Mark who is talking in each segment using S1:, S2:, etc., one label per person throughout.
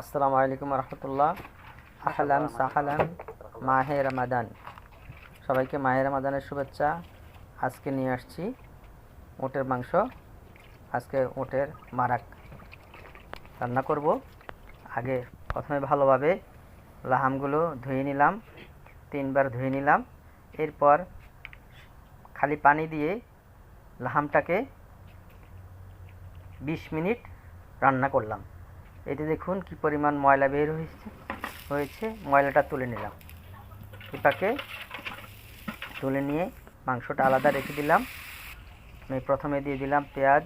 S1: আসসালামু আলাইকুম রহমতুল্লাহ। আহলান সাহালান মাহে রমাদান। সবাইকে মাহে রমাদানের শুভেচ্ছা। আজকে নিয়ে আসছি উটের মাংস। আজকে উটের মারাক রান্না করব। আগে প্রথমে ভালোভাবে লাহামগুলো ধুয়ে নিলাম, 3বার ধুয়ে নিলাম। এরপর খালি পানি দিয়ে লাহামটাকে 20 মিনিট রান্না করলাম। এতে দেখুন কি পরিমাণ ময়লা বের হয়েছে। ময়লাটা তুলে নিলাম। এটাকে তুলে নিয়ে মাংসটা আলাদা রেখে দিলাম। আমি প্রথমে দিয়ে দিলাম পেঁয়াজ,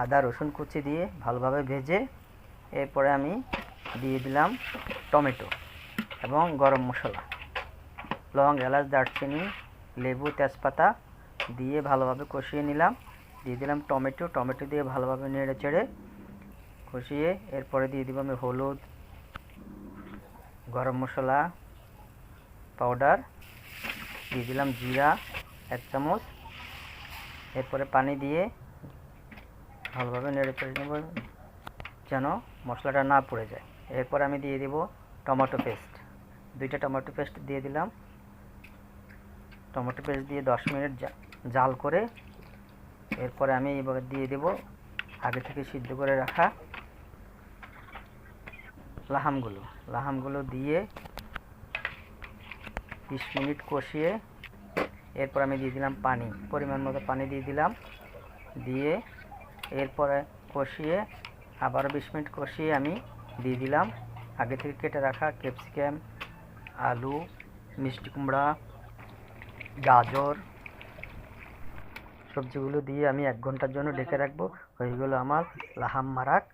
S1: আদা, রসুন কুচি দিয়ে ভালোভাবে ভেজে এরপরে আমি দিয়ে দিলাম টমেটো এবং গরম মশলা, লং, এলাচ, দারচিনি, লেবু, তেজপাতা দিয়ে ভালোভাবে কষিয়ে নিলাম। দিয়ে দিলাম টমেটো দিয়ে ভালোভাবে নেড়ে চেড়ে কষিয়ে এরপরে দিয়ে দিব আমি হলুদ, গরম মশলা পাউডার, দিয়ে দিলাম জিরা 1 চামচ। এরপরে পানি দিয়ে ভালোভাবে নেড়ে চেড়ে নেব যেন মশলাটা না পুড়ে যায়। এরপর আমি দিয়ে দেব টমেটো পেস্ট, 2টা টমেটো পেস্ট দিয়ে দিলাম। টমেটো পেস্ট দিয়ে 10 মিনিট জাল করে এরপরে আমি এবার দিয়ে দেব আগে থেকে সিদ্ধ করে রাখা লাহামগুলো দিয়ে 20 মিনিট কষিয়ে এরপর আমি দিয়ে দিলাম পানি, পরিমাণ মতো পানি দিয়ে দিলাম। দিয়ে এরপরে কষিয়ে আবারও 20 মিনিট কষিয়ে আমি দিয়ে দিলাম আগে থেকে কেটে রাখা ক্যাপসিকাম, আলু, মিষ্টি কুমড়া, গাজর, সবজিগুলো দিয়ে আমি 1 ঘন্টার জন্য ঢেকে রাখবো। হয়ে গেল আমার লাহাম মারাক।